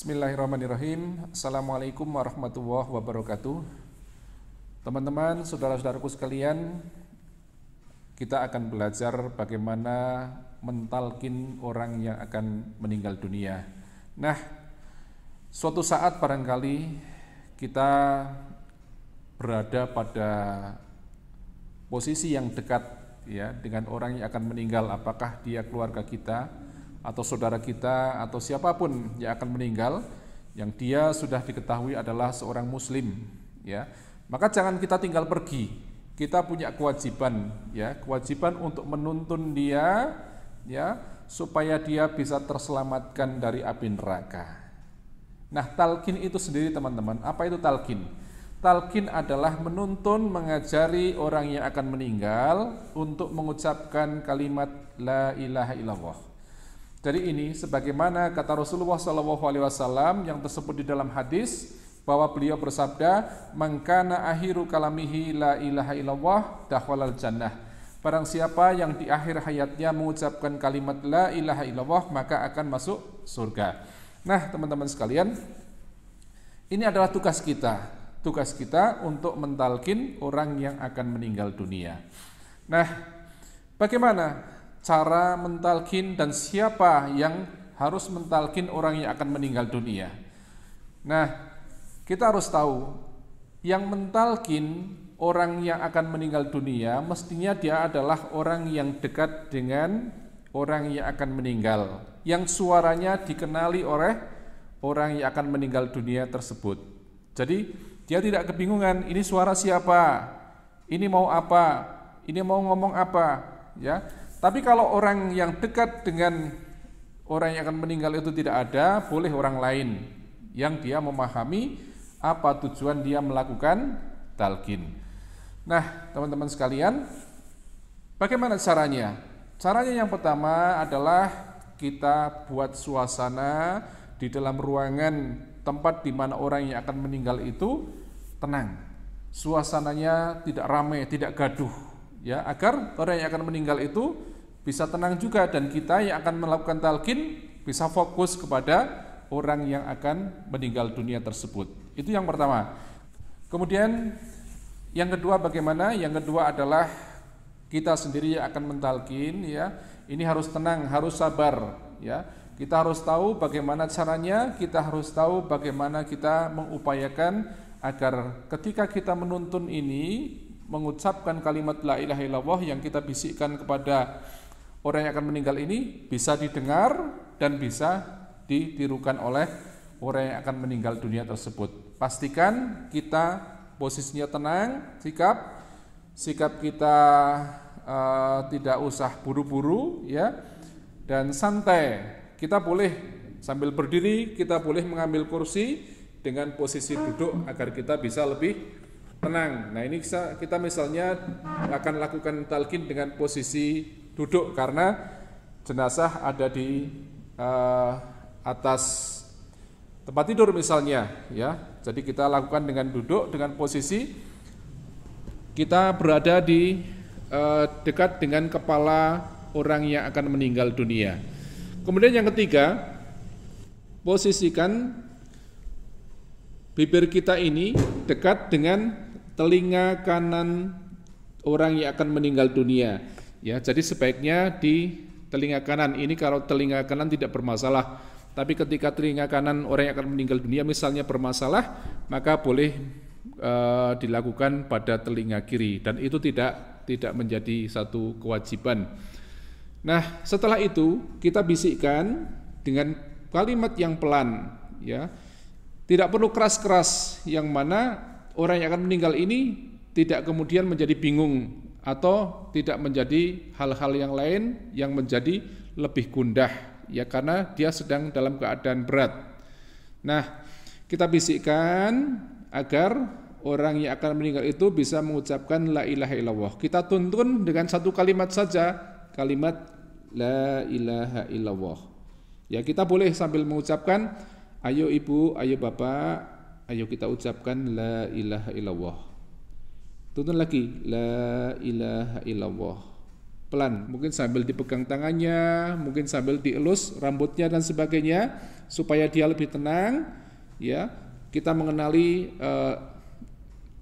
Bismillahirrahmanirrahim. Assalamualaikum warahmatullahi wabarakatuh. Teman-teman, saudara-saudaraku sekalian, kita akan belajar bagaimana mentalkin orang yang akan meninggal dunia. Nah, suatu saat barangkali kita berada pada posisi yang dekat ya dengan orang yang akan meninggal, apakah dia keluarga kita atau saudara kita atau siapapun yang akan meninggal, yang dia sudah diketahui adalah seorang muslim ya, maka jangan kita tinggal pergi. Kita punya kewajiban ya, kewajiban untuk menuntun dia ya, supaya dia bisa terselamatkan dari api neraka. Nah, talqin itu sendiri teman-teman, apa itu talqin? Talqin adalah menuntun, mengajari orang yang akan meninggal untuk mengucapkan kalimat la ilaha illallah. Jadi ini sebagaimana kata Rasulullah SAW yang tersebut di dalam hadis, bahwa beliau bersabda, "Man kana akhiru kalamihi la ilaha illallah dakhalal jannah." Barang siapa yang di akhir hayatnya mengucapkan kalimat la ilaha illallah, maka akan masuk surga. Nah, teman-teman sekalian, ini adalah tugas kita. Tugas kita untuk mentalkin orang yang akan meninggal dunia. Nah, bagaimana cara mentalkin dan siapa yang harus mentalkin orang yang akan meninggal dunia? Nah, kita harus tahu, yang mentalkin orang yang akan meninggal dunia mestinya dia adalah orang yang dekat dengan orang yang akan meninggal, yang suaranya dikenali oleh orang yang akan meninggal dunia tersebut. Jadi dia tidak kebingungan, ini suara siapa, ini mau apa, ini mau ngomong apa ya. Tapi kalau orang yang dekat dengan orang yang akan meninggal itu tidak ada, boleh orang lain yang dia memahami apa tujuan dia melakukan talqin. Nah, teman-teman sekalian, bagaimana caranya? Caranya yang pertama adalah kita buat suasana di dalam ruangan tempat di mana orang yang akan meninggal itu tenang. Suasananya tidak ramai, tidak gaduh ya, agar orang yang akan meninggal itu bisa tenang juga, dan kita yang akan melakukan talqin bisa fokus kepada orang yang akan meninggal dunia tersebut. Itu yang pertama. Kemudian yang kedua bagaimana? Yang kedua adalah kita sendiri yang akan mentalqin ya. Ini harus tenang, harus sabar ya. Kita harus tahu bagaimana caranya, kita harus tahu bagaimana kita mengupayakan agar ketika kita menuntun ini, mengucapkan kalimat la ilaha illallah yang kita bisikkan kepada orang yang akan meninggal ini bisa didengar dan bisa ditirukan oleh orang yang akan meninggal dunia tersebut. Pastikan kita posisinya tenang, sikap kita tidak usah buru-buru ya, dan santai. Kita boleh sambil berdiri, kita boleh mengambil kursi dengan posisi duduk agar kita bisa lebih tenang. Nah, ini kita misalnya akan lakukan talqin dengan posisi duduk karena jenazah ada di atas tempat tidur misalnya ya. Jadi kita lakukan dengan duduk, dengan posisi kita berada di dekat dengan kepala orang yang akan meninggal dunia. Kemudian yang ketiga, posisikan bibir kita ini dekat dengan telinga kanan orang yang akan meninggal dunia. Ya, jadi sebaiknya di telinga kanan. Ini kalau telinga kanan tidak bermasalah. Tapi ketika telinga kanan orang yang akan meninggal dunia misalnya bermasalah, maka boleh dilakukan pada telinga kiri, dan itu tidak menjadi satu kewajiban. Nah, setelah itu kita bisikkan dengan kalimat yang pelan ya. Tidak perlu keras-keras, yang mana orang yang akan meninggal ini tidak kemudian menjadi bingung atau tidak menjadi hal-hal yang lain yang menjadi lebih gundah ya, karena dia sedang dalam keadaan berat. Nah, kita bisikkan agar orang yang akan meninggal itu bisa mengucapkan la ilaha illallah. Kita tuntun dengan satu kalimat saja, kalimat la ilaha illallah. Ya, kita boleh sambil mengucapkan, ayo ibu, ayo bapak, ayo kita ucapkan la ilaha illallah. Tuntun lagi, la ilaha illallah. pelan, mungkin sambil dipegang tangannya, mungkin sambil dielus rambutnya dan sebagainya, supaya dia lebih tenang. Ya, kita mengenali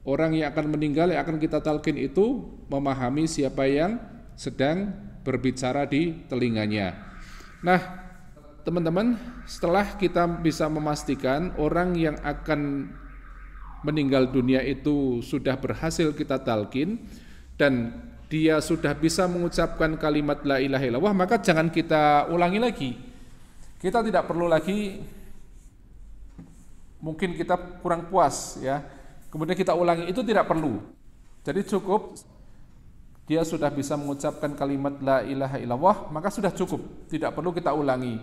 orang yang akan meninggal yang akan kita talqin itu memahami siapa yang sedang berbicara di telinganya. Nah, teman-teman, setelah kita bisa memastikan orang yang akan meninggal dunia itu sudah berhasil kita talqin dan dia sudah bisa mengucapkan kalimat la ilaha illallah, maka jangan kita ulangi lagi. Kita tidak perlu lagi, mungkin kita kurang puas ya, kemudian kita ulangi, itu tidak perlu. Jadi cukup dia sudah bisa mengucapkan kalimat la ilaha illallah, maka sudah cukup, tidak perlu kita ulangi.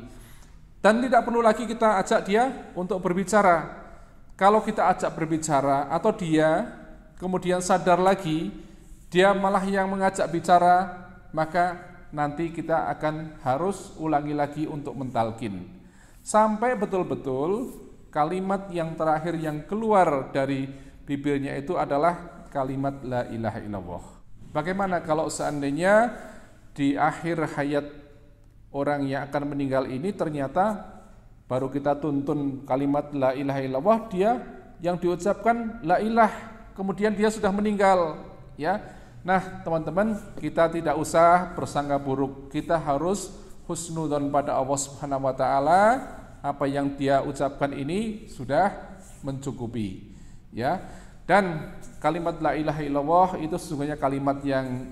Dan tidak perlu lagi kita ajak dia untuk berbicara. Kalau kita ajak berbicara atau dia kemudian sadar lagi dia malah yang mengajak bicara, maka nanti kita akan harus ulangi lagi untuk mentalkin sampai betul-betul kalimat yang terakhir yang keluar dari bibirnya itu adalah kalimat la ilaha illallah. Bagaimana kalau seandainya di akhir hayat orang yang akan meninggal ini ternyata baru kita tuntun kalimat la ilaha illallah, dia yang diucapkan la ilah, kemudian dia sudah meninggal, ya. Nah, teman-teman, kita tidak usah bersangka buruk. Kita harus husnudzon pada Allah Subhanahu wa taala. Apa yang dia ucapkan ini sudah mencukupi, ya. Dan kalimat la ilaha illallah itu sesungguhnya kalimat yang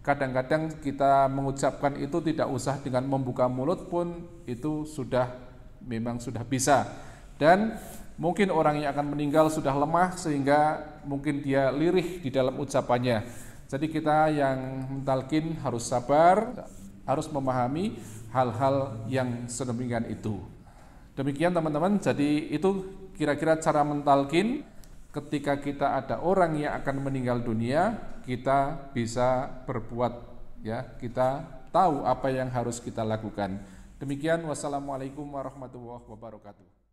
kadang-kadang kita mengucapkan itu tidak usah dengan membuka mulut pun itu memang sudah bisa. Dan mungkin orang yang akan meninggal sudah lemah sehingga mungkin dia lirih di dalam ucapannya. Jadi kita yang mentalkin harus sabar, harus memahami hal-hal yang sedemikian itu. Demikian teman-teman, jadi itu kira-kira cara mentalkin ketika kita ada orang yang akan meninggal dunia, kita bisa berbuat, ya, kita tahu apa yang harus kita lakukan. Demikian, wassalamualaikum warahmatullahi wabarakatuh.